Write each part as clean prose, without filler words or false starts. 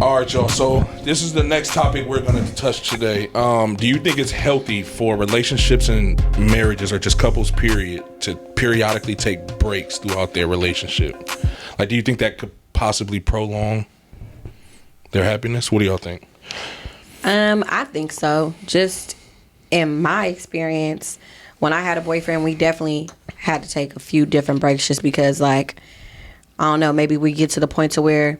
All right, y'all. So this is the next topic we're going to touch today. Do you think it's healthy for relationships and marriages, or just couples, period, to periodically take breaks throughout their relationship? Like, do you think that could possibly prolong their happiness? What do y'all think? I think so. Just in my experience, when I had a boyfriend, we definitely had to take a few different breaks just because, like, I don't know, maybe we get to the point to where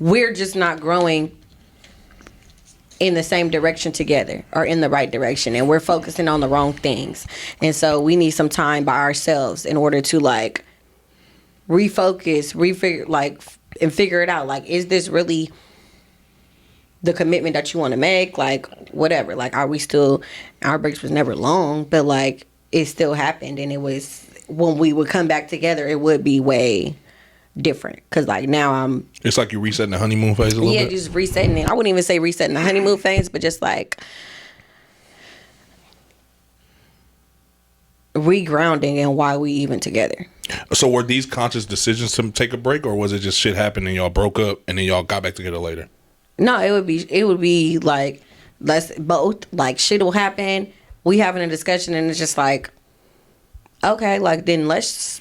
we're just not growing in the same direction together or in the right direction, and we're focusing on the wrong things. And so we need some time by ourselves in order to, like, refocus, and figure it out. Like, is this really the commitment that you want to make? Like, whatever. Like, are we still, our breaks was never long, but, like, it still happened. And it was, when we would come back together, it would be way different. Because, like, now it's like you're resetting the honeymoon phase a little bit? Yeah, just resetting it. I wouldn't even say resetting the honeymoon phase, but just, like, regrounding and why we even together. So were these conscious decisions to take a break, or was it just shit happened and y'all broke up and then y'all got back together later? No, it would be like, let's both, like, shit will happen, we having a discussion, and it's just like, okay, like, then let's.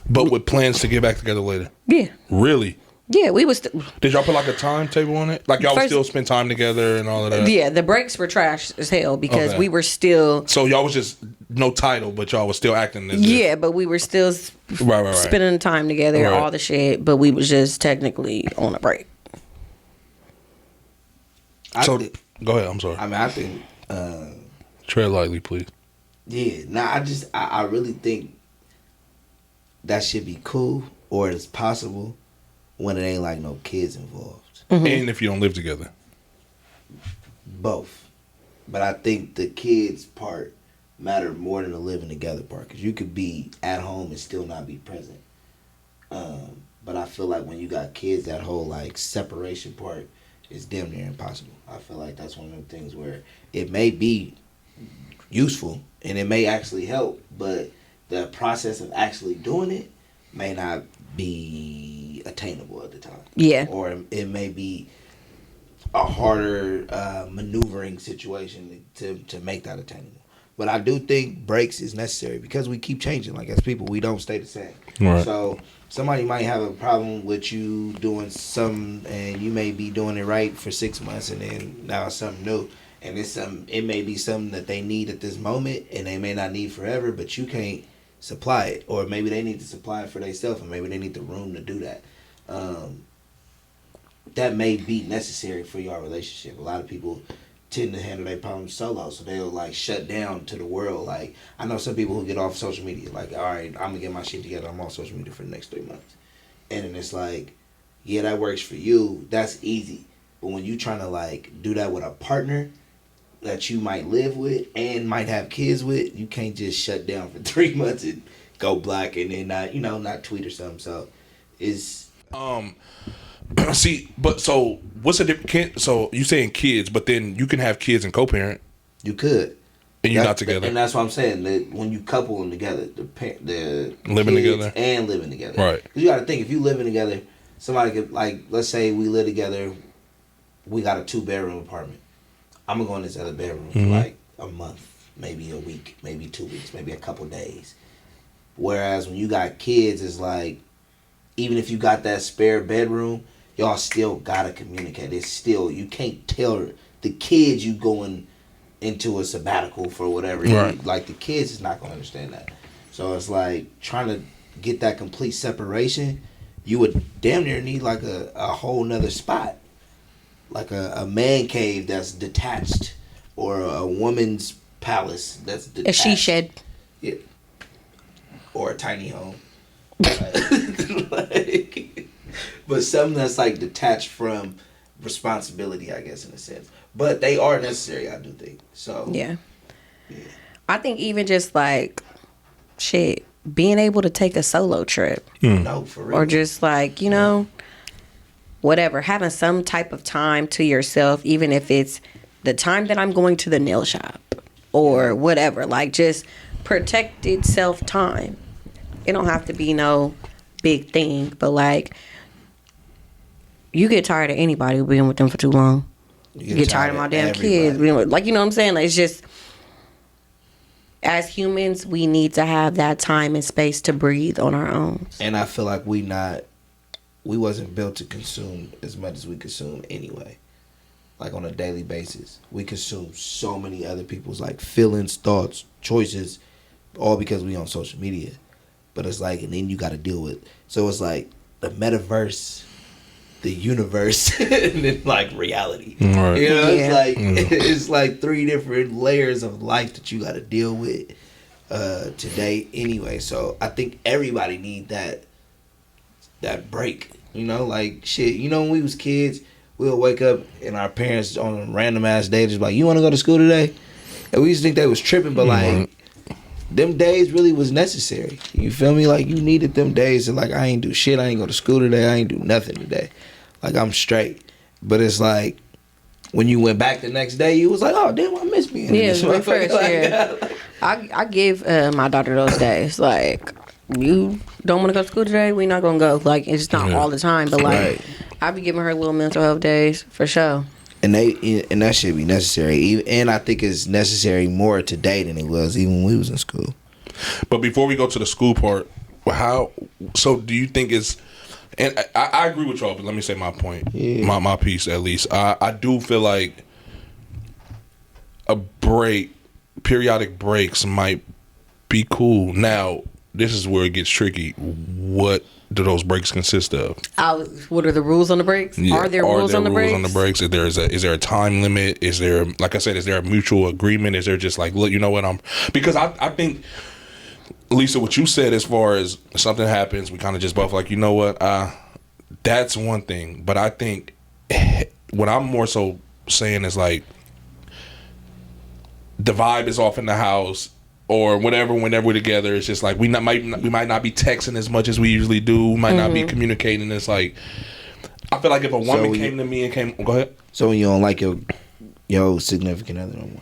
But with plans to get back together later? Yeah. Really? Yeah, we was. Did y'all put like a timetable on it? Like y'all would still spend time together and all of that? Yeah, the breaks were trash as hell because we were still. So y'all was just no title, but y'all was still acting as Yeah, but we were still spending time together, all the shit, but we was just technically on a break. Go ahead, I'm sorry. I mean, I think... tread lightly, please. Yeah, I really think that should be cool, or it's possible when it ain't like no kids involved. Mm-hmm. And if you don't live together. Both. But I think the kids part matter more than the living together part, because you could be at home and still not be present. But I feel like when you got kids, that whole like separation part is damn near impossible. I feel like that's one of them things where it may be useful and it may actually help, but the process of actually doing it may not be attainable at the time. Yeah. Or it may be a harder maneuvering situation to make that attainable. But I do think breaks is necessary because we keep changing. Like, as people, we don't stay the same. Right. So somebody might have a problem with you doing something, and you may be doing it right for 6 months, and then now it's something new. And it may be something that they need at this moment, and they may not need forever, but you can't supply it. Or maybe they need to supply it for themselves, and maybe they need the room to do that. That may be necessary for your relationship. A lot of people tend to handle their problems solo, so they'll like shut down to the world. Like, I know some people who get off social media, like, all right, I'm gonna get my shit together, I'm on social media for the next 3 months. And then it's like, yeah, that works for you, that's easy. But when you trying to like do that with a partner that you might live with and might have kids with, you can't just shut down for 3 months and go black and then not tweet or something. So it's see, but so what's the difference? So you saying kids, but then you can have kids and co-parent. You could, and you're not together. And that's what I'm saying. That when you couple them together, the living together and living together, right? Because you got to think, if you living together, somebody could, like, let's say we live together, we got a 2-bedroom apartment. I'm gonna go in this other bedroom for like a month, maybe a week, maybe 2 weeks, maybe a couple days. Whereas when you got kids, it's like, even if you got that spare bedroom, y'all still gotta communicate. It's still, you can't tell the kids you going into a sabbatical for whatever. Right. Like, the kids is not gonna understand that. So it's like trying to get that complete separation. You would damn near need like a whole nother spot, like a man cave that's detached, or a woman's palace that's detached. A she shed. Yeah. Or a tiny home. But something that's like detached from responsibility, I guess, in a sense. But they are necessary, I do think. So yeah. I think even just like shit, being able to take a solo trip. No, for real. Or just like, whatever, having some type of time to yourself, even if it's the time that I'm going to the nail shop or whatever, like just protected self time. It don't have to be no big thing, but like you get tired of anybody being with them for too long. You get tired of my damn kids being with, like, you know what I'm saying? Like, it's just, as humans, we need to have that time and space to breathe on our own. And I feel like we wasn't built to consume as much as we consume anyway. Like on a daily basis, we consume so many other people's like feelings, thoughts, choices, all because we on social media. But it's like, and then you got to deal with. So it's like the metaverse, the universe, and then like reality. Right. You know, Yeah. it's like 3 different layers of life that you got to deal with today anyway. So I think everybody need that break. You know, like shit. You know, when we was kids, we'll wake up and our parents on a random ass day just like, you want to go to school today? And we used to think they was tripping, but like, them days really was necessary. You feel me? Like, you needed them days to like, I ain't do shit. I ain't go to school today. I ain't do nothing today. Like, I'm straight. But it's like, when you went back the next day, you was like, oh, damn, I miss being in this refresh, like, I give my daughter those days. Like, you don't want to go to school today? We not going to go. Like, it's not all the time. But, like, right. I be giving her little mental health days, for sure. And that should be necessary. And I think it's necessary more today than it was even when we was in school. But before we go to the school part, so do you think it's, and I agree with y'all, but let me say my point, my piece at least. I do feel like periodic breaks might be cool. Now, this is where it gets tricky. What do those breaks consist of? What are the rules on the breaks? Yeah. Are there rules on the breaks? Is there a time limit? Is there, like I said, is there a mutual agreement? Is there just like, look, you know what, because I think, Lisa, what you said as far as something happens, we kind of just both like, you know what, that's one thing. But I think what I'm more so saying is like, the vibe is off in the house, or whatever, whenever we're together, it's just like we might not be texting as much as we usually do. We might not be communicating. It's like, I feel like if a woman came to me and go ahead. So when you don't like your significant other no more.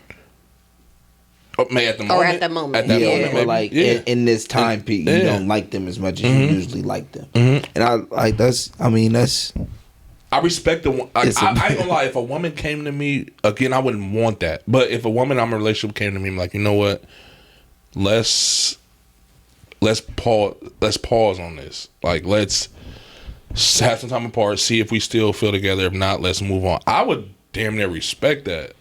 At the moment. But like in this time peak, you don't like them as much as you usually like them. And I like that's. I respect the one. I ain't gonna lie. If a woman came to me again, I wouldn't want that. But if a woman I'm in a relationship came to me, I'm like, you know what? Let's pause on this. Like, let's have some time apart, see if we still feel together. If not, let's move on. I would damn near respect that,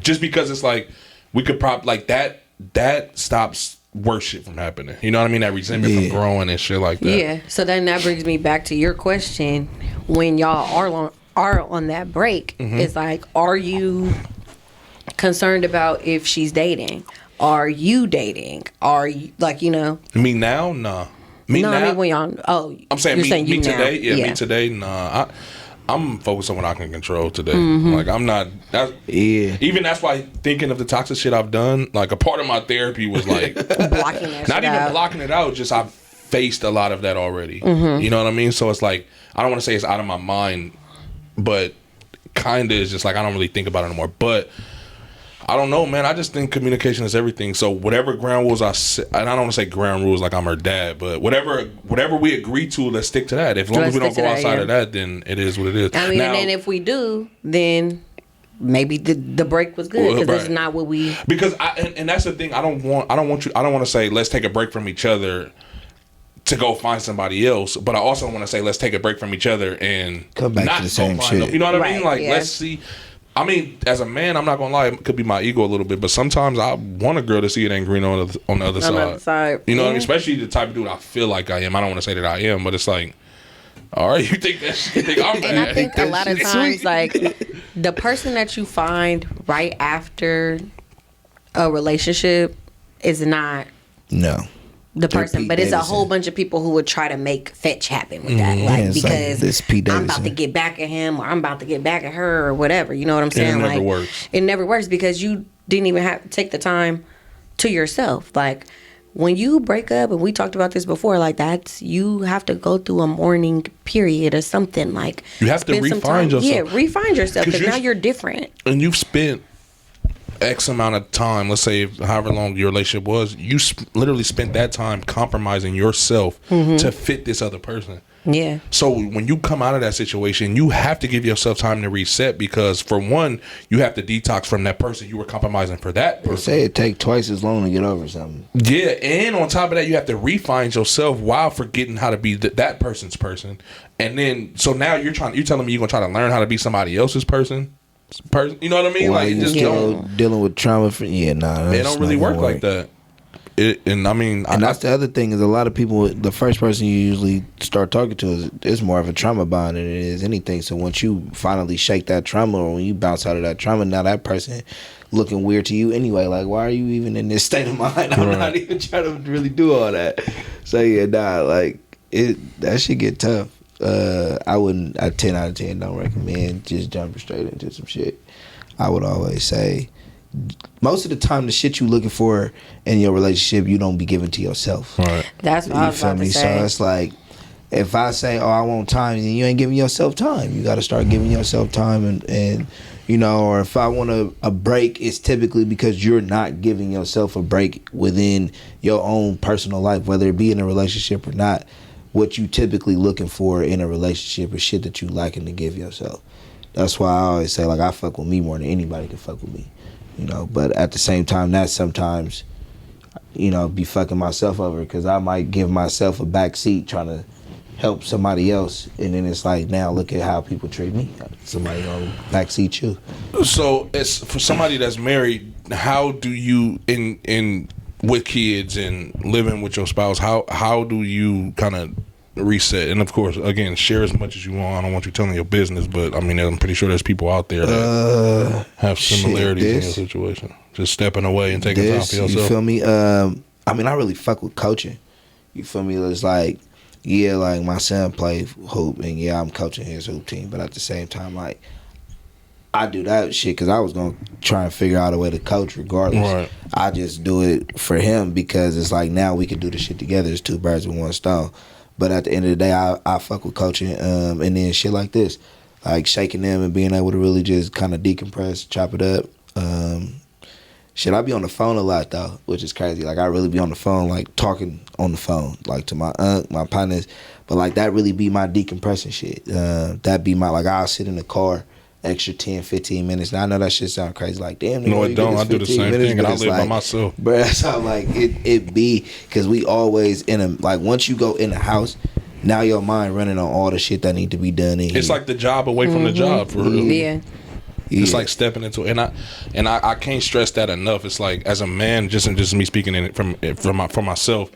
just because it's like we could like that stops worse shit from happening. You know what I mean? That resentment from growing and shit like that. Yeah. So then that brings me back to your question. When y'all are on that break, it's like, are you concerned about if she's dating? Are you dating? Are you, like, you know? Me now? Nah. Me now? I mean when y'all, I'm saying me today? Yeah, me today? Nah. I'm focused on what I can control today. Like, I'm not. Even that's why thinking of the toxic shit I've done, like, a part of my therapy was like blocking that not shit even out. blocking it out. Just I've faced a lot of that already. You know what I mean? So it's like, I don't want to say it's out of my mind, but kind of is just like I don't really think about it anymore. But I don't know, man. I just think communication is everything. So whatever ground rules and I don't want to say ground rules like I'm her dad, but whatever we agree to, let's stick to that. As long as we don't go outside of that, then it is what it is. I mean, and then if we do, then maybe the break was good because it's not what we. Because and that's the thing. I don't want to say let's take a break from each other to go find somebody else, but I also want to say let's take a break from each other and come back to the same shit. You know what I mean? Like, let's see. I mean, as a man, I'm not gonna lie, it could be my ego a little bit, but sometimes I want a girl to see it ain't green on the other side. You know what I mean? Especially the type of dude I feel like I am. I don't want to say that I am, but it's like, all right, you think I'm bad? And I think a lot of times, like, the person that you find right after a relationship is not the person, but it's a whole bunch of people who would try to make fetch happen with that, like, because like I'm about to get back at him, or I'm about to get back at her, or whatever. You know what I'm saying? And it never works. It never works because you didn't even have to take the time to yourself. Like, when you break up, and we talked about this before, like, you have to go through a mourning period or something. Like, you have to refine yourself. Yeah, refine yourself because now you're different. And you've spent X amount of time, let's say however long your relationship was, you literally spent that time compromising yourself to fit this other person. Yeah. So when you come out of that situation, you have to give yourself time to reset, because for one, you have to detox from that person you were compromising for that person. Say it take twice as long to get over something. Yeah, and on top of that, you have to refine yourself while forgetting how to be that person's person. And then, so now you're telling me you're gonna try to learn how to be somebody else's person. You know what I mean? While like, it you just still dealing with trauma. It don't really work like that. And I mean, and that's the other thing is a lot of people. The first person you usually start talking to is more of a trauma bond than it is anything. So once you finally shake that trauma, or when you bounce out of that trauma, now that person looking weird to you anyway. Like, why are you even in this state of mind? I'm not even trying to really do all that. So yeah, like that shit get tough. I 10 out of 10 don't recommend just jumping straight into some shit. I would always say most of the time the shit you looking for in your relationship you don't be giving to yourself. Right. That's what I was about to say. So it's like, if I say, oh, I want time, then you ain't giving yourself time. You got to start giving yourself time, and you know, or if I want a break, it's typically because you're not giving yourself a break within your own personal life, whether it be in a relationship or not. What you typically looking for in a relationship is shit that you liking to give yourself. That's why I always say, like, I fuck with me more than anybody can fuck with me, you know. But at the same time, that sometimes, you know, be fucking myself over, because I might give myself a back seat trying to help somebody else, and then it's like, now look at how people treat me. Somebody gonna backseat you. So, as for somebody that's married, how do you in with kids and living with your spouse, how do you kind of reset? And of course, again, share as much as you want. I don't want you telling your business, but I mean, I'm pretty sure there's people out there that have similarities in your situation. Just stepping away and taking time for yourself. You feel me? I mean, I really fuck with coaching. You feel me? It's like, yeah, like my son play hoop, and yeah, I'm coaching his hoop team, but at the same time, like, I do that shit because I was going to try and figure out a way to coach regardless. Right. I just do it for him because it's like, now we can do the shit together. It's two birds with one stone. But at the end of the day, I fuck with coaching, and then shit like this, like shaking them and being able to really just kind of decompress, chop it up. Shit, I be on the phone a lot though, which is crazy. Like, I really be on the phone, like talking on the phone, like to my aunt, my partners. But like, that really be my decompressing shit. That be my, like, I'll sit in the car extra 10, 15 minutes. Now I know that shit sound crazy. Like, damn, no, it don't. I do the same thing, and I live by myself. But that's how, like, it be, because we always in a, like, once you go in the house, now your mind running on all the shit that need to be done in here. It's like the job away from the job, for real. Yeah. It's like stepping into it, and I can't stress that enough. It's like, as a man, just me speaking in it from myself,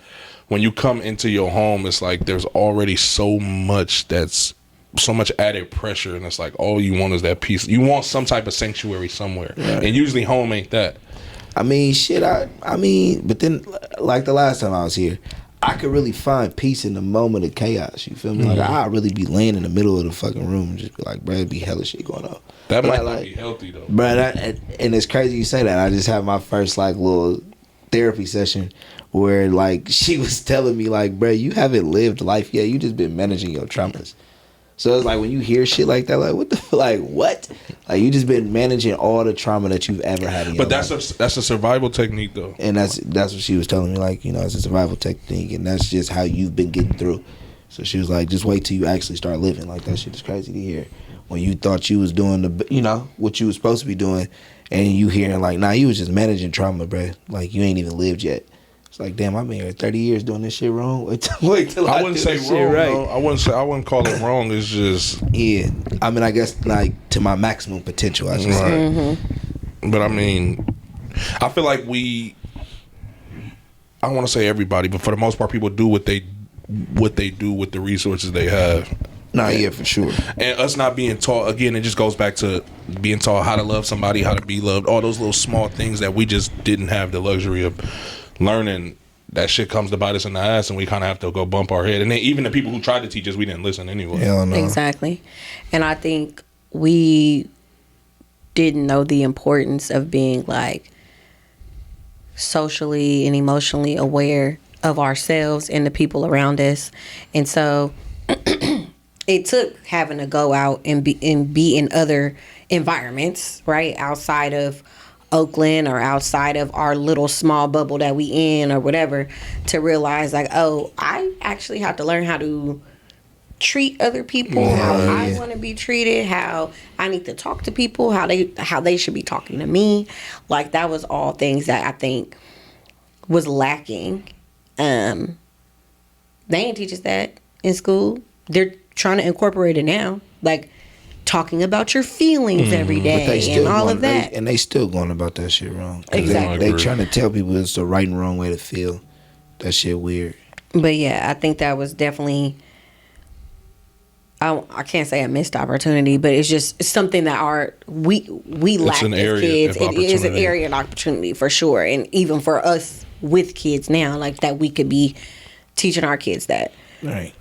when you come into your home, it's like there's already so much added pressure, and it's like all you want is that peace. You want some type of sanctuary somewhere, right. And usually home ain't that. I mean, shit. I mean, but then, like the last time I was here, I could really find peace in the moment of chaos. You feel me? Like, I'd really be laying in the middle of the fucking room and just be like, bro, it'd be hella shit going on. That might not be healthy though, bro. And it's crazy you say that. I just had my first like little therapy session where, like, she was telling me, like, bro, you haven't lived life yet. You just been managing your traumas. So it's like, when you hear shit like that, like, what the, like, what? Like, you just been managing all the trauma that you've ever had in your life. But that's a survival technique, though. And that's what she was telling me, like, you know, it's a survival technique, and that's just how you've been getting through. So she was like, just wait till you actually start living. Like, that shit is crazy to hear. When you thought you was doing the, you know, what you was supposed to be doing, and you hearing like, nah, you was just managing trauma, bro. Like, you ain't even lived yet. It's like, damn, I've been here 30 years doing this shit wrong. Wait till I wouldn't say wrong, right. No. I wouldn't call it wrong. It's just, yeah. I mean, I guess, like, to my maximum potential, I should say. Mm-hmm. But I mean, I feel like I don't want to say everybody, but for the most part, people do what they do with the resources they have. Nah, yeah, for sure. And us not being taught, again, it just goes back to being taught how to love somebody, how to be loved, all those little small things that we just didn't have the luxury of learning. That shit comes to bite us in the ass, and we kind of have to go bump our head. And then even the people who tried to teach us, we didn't listen anyway. Hell no. Exactly. And I think we didn't know the importance of being, like, socially and emotionally aware of ourselves and the people around us. And so it took having to go out and be in other environments, right, outside of Oakland or outside of our little small bubble that we in or whatever, to realize like, oh, I actually have to learn how to treat other people, how I want to be treated, how I need to talk to people, how they should be talking to me. Like, that was all things that I think was lacking. They didn't teach us that in school. They're trying to incorporate it now, like talking about your feelings every day and all of that. And they still going about that shit wrong. Exactly. They trying to tell people it's the right and wrong way to feel. That shit weird. But yeah, I think that was definitely, I can't say a missed opportunity, but it's something that we lack as kids. It is an area of opportunity for sure, and even for us with kids now, like that we could be teaching our kids that. Right.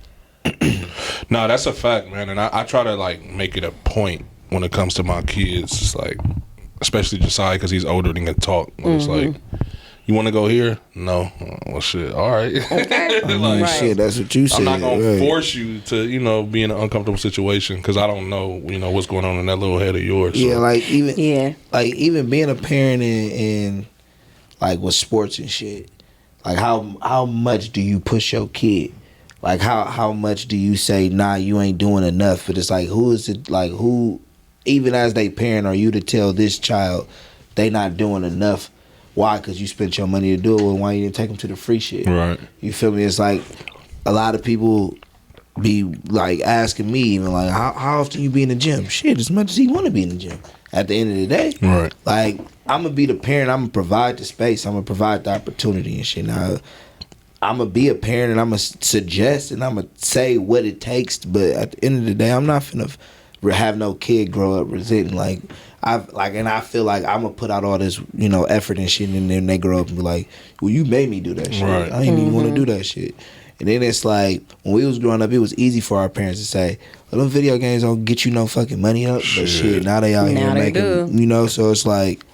No, that's a fact, man, and I try to like make it a point when it comes to my kids. It's like, especially Josiah, because he's older and can talk. It's like, you want to go here? No. Well, shit. All right. Okay. Like, shit, that's what you said. I'm not gonna force you to, be in an uncomfortable situation because I don't know, what's going on in that little head of yours. Yeah, so. like even being a parent in like with sports and shit. Like how much do you push your kid? Like how much do you say, nah, you ain't doing enough? But it's like, who is it? Like, who, even as they parent, are you to tell this child they not doing enough? Why? Because you spent your money to do it. Well, why you didn't take them to the free shit? Right. You feel me? It's like a lot of people be like asking me, even like, how often you be in the gym? Shit, as much as he want to be in the gym. At the end of the day, right? Like, I'm gonna be the parent. I'm gonna provide the space. I'm gonna provide the opportunity and shit. Now, I'm gonna be a parent and I'm gonna suggest and I'm gonna say what it takes. But at the end of the day, I'm not finna have no kid grow up resenting and I feel like I'm gonna put out all this, effort and shit, and then they grow up and be like, well, you made me do that shit. Right. I didn't even want to do that shit. And then it's like, when we was growing up, it was easy for our parents to say, well, them video games don't get you no fucking money up. But shit, now they out here making, so it's like,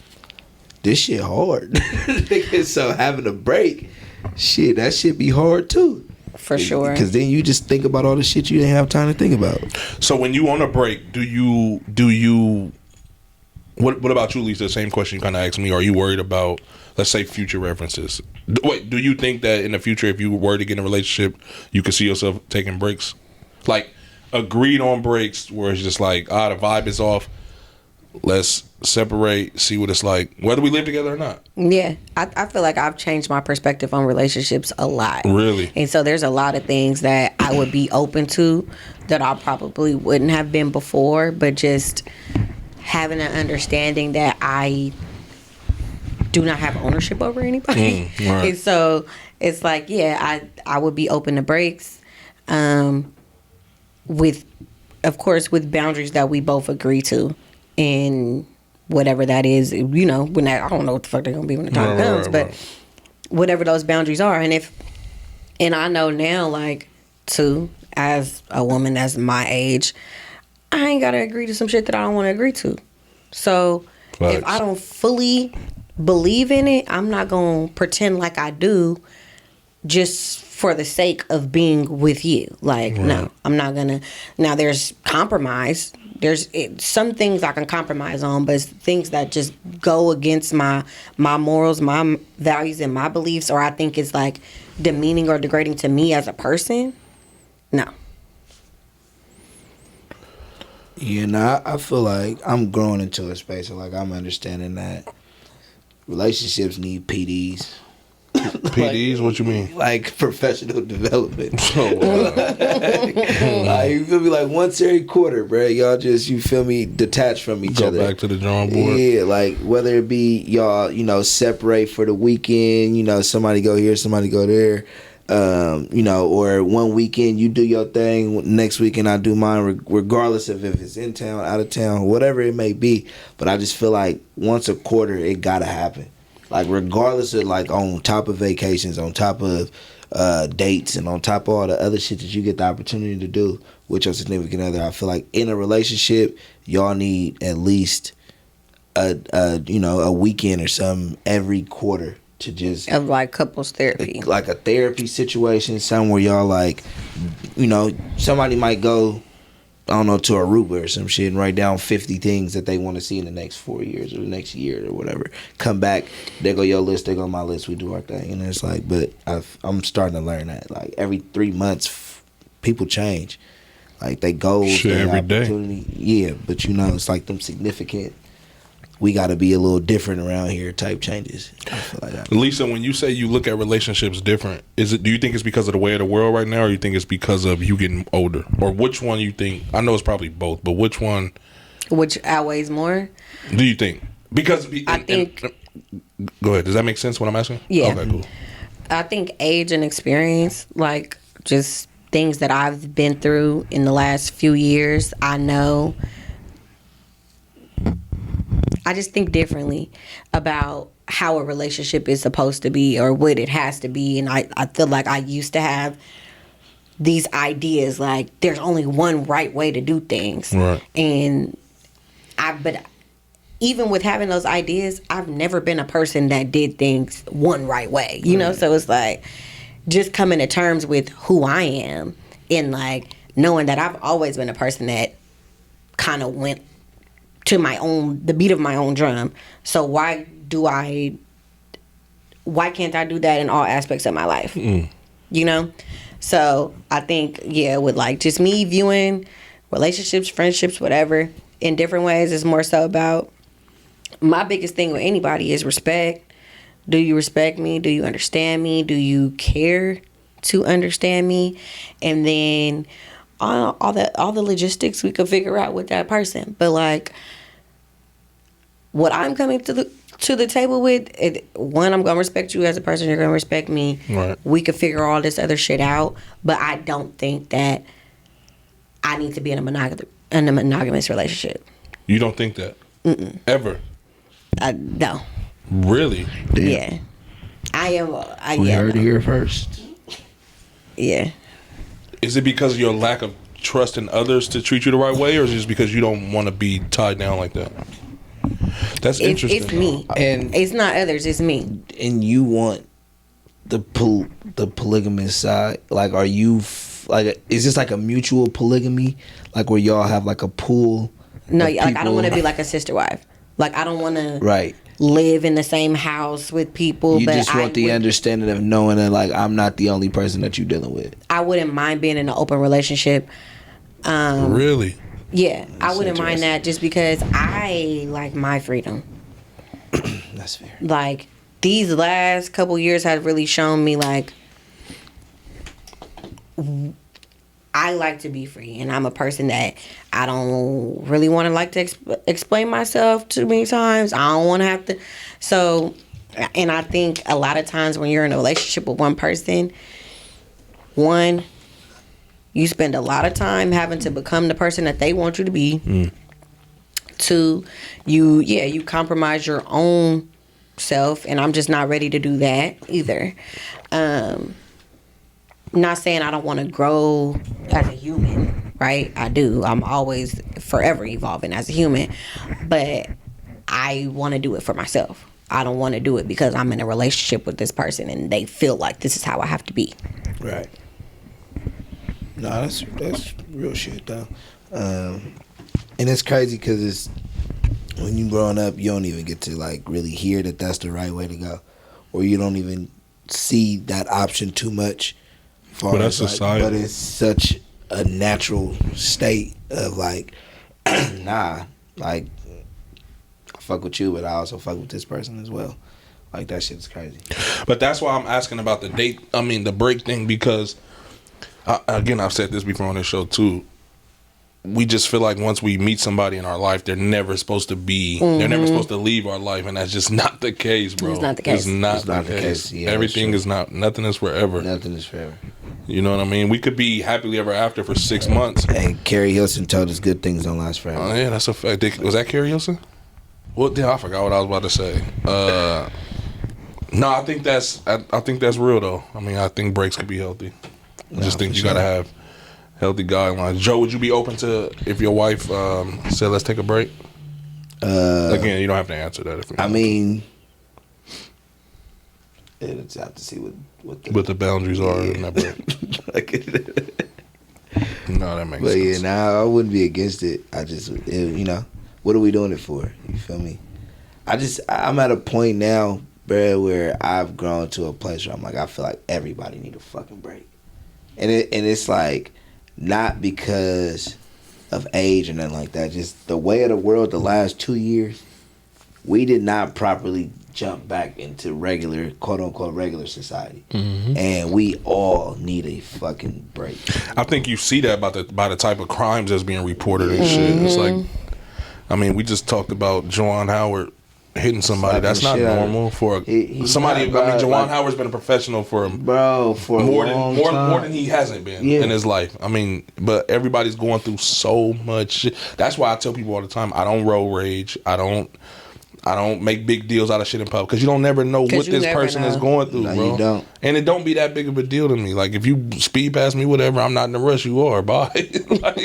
this shit hard. So having a break, shit, that shit be hard too. For sure. Because then you just think about all the shit you didn't have time to think about. So when you on a break, do you what about you, Lisa? The same question you kind of asked me. Are you worried about, let's say, future references? Wait, do you think that in the future, if you were to get in a relationship, you could see yourself taking breaks? Like, agreed on breaks where it's just like, the vibe is off. Let's separate, see what it's like, whether we live together or not. Yeah, I feel like I've changed my perspective on relationships a lot. Really? And so there's a lot of things that I would be open to that I probably wouldn't have been before, but just having an understanding that I do not have ownership over anybody. Right. And so it's like, yeah, I would be open to breaks, with, of course, with boundaries that we both agree to. And whatever that is, when that, I don't know what the fuck they're gonna be when the time comes, but whatever those boundaries are, and I know now, like, too, as a woman that's my age, I ain't gotta agree to some shit that I don't want to agree to. So if I don't fully believe in it, I'm not gonna pretend like I do, just for the sake of being with you. Like, no, I'm not gonna. Now, there's compromise. There's some things I can compromise on, but things that just go against my morals, my values, and my beliefs, or I think it's like demeaning or degrading to me as a person, no. Yeah, I feel like I'm growing into a space of, like, I'm understanding that relationships need PDs. PDs? What you mean? Like professional development. Like, you feel me? Like once every quarter, bro. Y'all just, you feel me, detach from each other. Go back to the drawing board. Yeah, like whether it be y'all, separate for the weekend. Somebody go here, somebody go there. Or one weekend you do your thing, next weekend I do mine, regardless of if it's in town, out of town, whatever it may be. But I just feel like once a quarter, it gotta happen. Like, regardless of, like, on top of vacations, on top of dates, and on top of all the other shit that you get the opportunity to do with your significant other, I feel like in a relationship, y'all need at least a weekend or something every quarter to just, of like couples therapy, like a therapy situation, somewhere y'all, like, somebody might go I don't know, to Aruba or some shit and write down 50 things that they want to see in the next 4 years or the next year or whatever. Come back, they go your list, they go my list, we do our thing. And it's like, but I'm starting to learn that. Like every 3 months, people change. Like they goals, shit, their every day. opportunity. Yeah, but you know, it's like them significant. We got to be a little different around here type changes. I feel like that. Lisa, when you say you look at relationships different, do you think it's because of the way of the world right now, or you think it's because of you getting older? Or which one you think? I know it's probably both, but which one? Which outweighs more? Do you think? Because I think. Go ahead. Does that make sense? What I'm asking? Yeah. Okay, cool. I think age and experience, like just things that I've been through in the last few years, I know. I just think differently about how a relationship is supposed to be or what it has to be. And I feel like I used to have these ideas like there's only one right way to do things. Right. And but even with having those ideas, I've never been a person that did things one right way, you know? So it's like just coming to terms with who I am and like knowing that I've always been a person that kind of went to the beat of my own drum. So why can't I do that in all aspects of my life? You know? So I think, yeah, with like just me viewing relationships, friendships, whatever, in different ways is more so about my biggest thing with anybody is respect. Do you respect me? Do you understand me? Do you care to understand me? And then all the logistics we could figure out with that person. But like what I'm coming to the table with, one, I'm gonna respect you as a person, you're gonna respect me. Right. We could figure all this other shit out, but I don't think that I need to be in a monogamous relationship. You don't think that? Ever? No. Really? Damn. Yeah. I am. We yeah, heard no. it here first. Yeah. Is it because of your lack of trust in others to treat you the right way, or is it just because you don't want to be tied down like that? That's interesting. It's me. And it's not others, it's me. And you want the polygamous side? Like, are you like? Is this like a mutual polygamy? Like where y'all have like a pool? No, of like I don't people? want to be like a sister wife. Like I don't want to Right. live in the same house with people. You but just want the understanding of knowing that like I'm not the only person that you're dealing with. I wouldn't mind being in an open relationship. Really? Yeah, I wouldn't mind interesting. that just because I like my freedom. That's fair. Like these last couple years have really shown me like I like to be free, and I'm a person that I don't really want to like to explain myself too many times. I don't want to have to. So, and I think a lot of times when you're in a relationship with one person, you spend a lot of time having to become the person that they want you to be. 2, you compromise your own self, and I'm just not ready to do that either. Not saying I don't want to grow as a human, right? I do. I'm always forever evolving as a human, but I want to do it for myself. I don't want to do it because I'm in a relationship with this person and they feel like this is how I have to be. Right. No, that's real shit though, and it's crazy because it's when you growing up, you don't even get to like really hear that that's the right way to go, or you don't even see that option too much. But that's society. But it's such a natural state of like, nah, like I fuck with you, but I also fuck with this person as well. Like that shit's crazy. But that's why I'm asking about the break thing, because again, I've said this before on this show too. We just feel like once we meet somebody in our life, they're never supposed to be. They're never supposed to leave our life, and that's just not the case, bro. It's not the case. It's not the case. Yeah, everything is not. Nothing is forever. Nothing is forever. You know what I mean? We could be happily ever after for 6 months. Hey, Carrie Hilson told us good things don't last forever. Oh yeah, that's a fact. Was that Carrie Hilson? Well, damn, I forgot what I was about to say. No, I think that's real though. I mean, I think breaks could be healthy. I just think you gotta have healthy guidelines. Joe, would you be open to if your wife said let's take a break? Again, you don't have to answer that. If you I mean, it's have to see what the boundaries are in that break. No, that makes But sense. I wouldn't be against it. I just, what are we doing it for? You feel me? I'm at a point now, bro, where I've grown to a place where I'm like, I feel like everybody need a fucking break. And it's like, not because of age or nothing like that. Just the way of the world the last 2 years, we did not properly jump back into regular, quote unquote, regular society. Mm-hmm. And we all need a fucking break. I think you see that by the type of crimes that's being reported and shit. It's like, I mean, we just talked about Juwan Howard hitting somebody. That's not normal for somebody. Juwan Howard's been a professional for more than he hasn't been in his life. I mean, but everybody's going through so much shit. That's why I tell people all the time, I don't road rage. I don't make big deals out of shit in public because you don't never know what this person is going through, bro. You don't. And it don't be that big of a deal to me. Like, if you speed past me, whatever, I'm not in a rush. You are, bye. Like,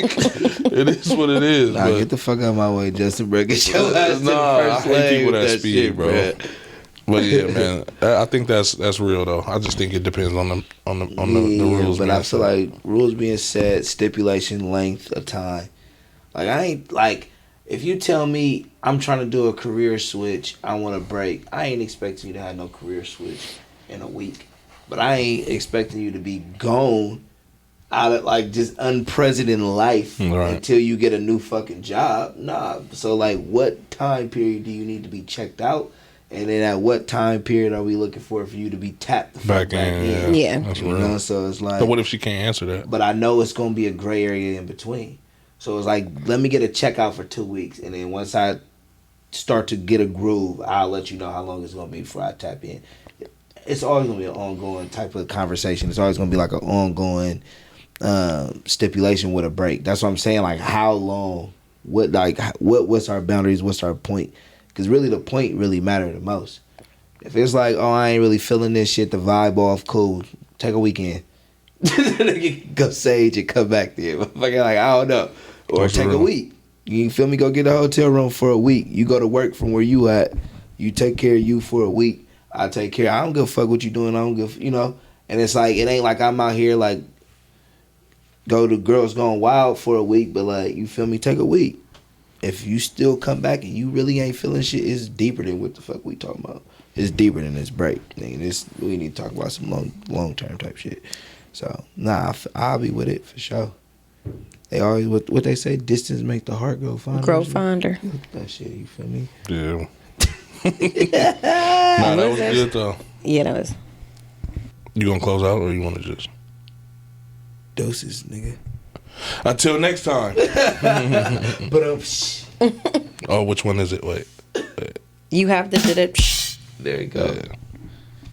it is what it is. Nah, get the fuck out of my way, Justin. Bro, get your ass to the I first hate people that shit, speed, bro. But yeah, man, I think that's real though. I just think it depends on the rules. But I feel like rules being set, stipulation, length of time. Like, I ain't like. If you tell me I'm trying to do a career switch, I want a break, I ain't expecting you to have no career switch in a week. But I ain't expecting you to be gone out of, like, just unprecedented life until you get a new fucking job. Nah. So, like, what time period do you need to be checked out? And then at what time period are we looking for you to be tapped the fuck back in? Yeah. That's you know, so it's like. But what if she can't answer that? But I know it's going to be a gray area in between. So it's like, let me get a checkout for 2 weeks. And then once I start to get a groove, I'll let you know how long it's going to be before I tap in. It's always going to be an ongoing type of conversation. It's always going to be like an ongoing stipulation with a break. That's what I'm saying. Like, how long? What's our boundaries? What's our point? Because really the point really matter the most. If it's like, oh, I ain't really feeling this shit, the vibe off, cool, take a weekend. Go sage and come back there. Like, I don't know. Or take a week. You feel me? Go get a hotel room for a week. You go to work from where you at. You take care of you for a week. I take care. I don't give a fuck what you doing. I don't give, And it's like, it ain't like I'm out here like go to Girls Gone Wild for a week, but like, you feel me? Take a week. If you still come back and you really ain't feeling shit, it's deeper than what the fuck we talking about. It's deeper than this break. We need to talk about some long term type shit. So, I'll be with it for sure. They always, what they say, distance make the heart go fonder. Grow fonder. That shit, you feel me? Yeah. Nah, that was good though. Yeah, that was. You gonna close out or you want to just? Doses, nigga. Until next time. But Oh, which one is it? Wait. You have to do it. there you go. Yeah.